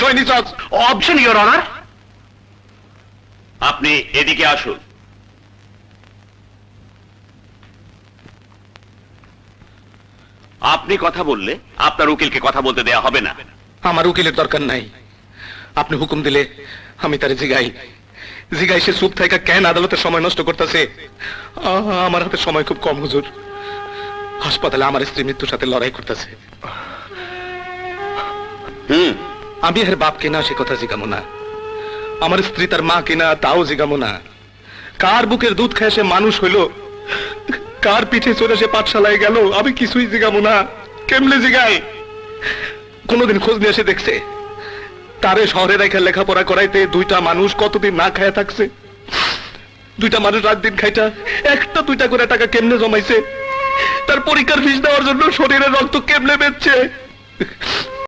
কই নিছস? Objection your honour, আপনি এদিকে আসুন। আপনি কথা বললে আপনার উকিলকে কথা বলতে দেয়া হবে না। আমার উকিলের দরকার নাই, আপনি হুকুম দিলে আমি তারে জিগাই জিগাই সে চুপ থাকা কেন আদালতে সময় নষ্ট করতেছে? আমার হাতে সময় খুব কম হুজুর, হাসপাতালে আমার স্ত্রী মৃত্যুর সাথে লড়াই করতেছে। আমি এর বাপ কিনা সে কথা জিগামো না, আমার স্ত্রী তার মা কিনা তাও জিগামো না। কার বুকের দুধ খায় সে মানুষ হইল, কার পিঠে চলে সে পাঠশালায় গেল, আমি কিছুই জিগামো না। কেমনে জিগাই? কোনদিন খোঁজ নিয়ে এসে দেখছে তারে শহরে রেখে লেখাপড়া করাইতে দুইটা মানুষ কতদিন না খায়া থাকছে? দুইটা মানুষ রাত দিন খাইটা একটা দুইটা করে টাকা কেমনে জমাইছে? তার পরীক্ষার ফিস দেওয়ার জন্য শরীরের রক্ত কেমনে বেচছে?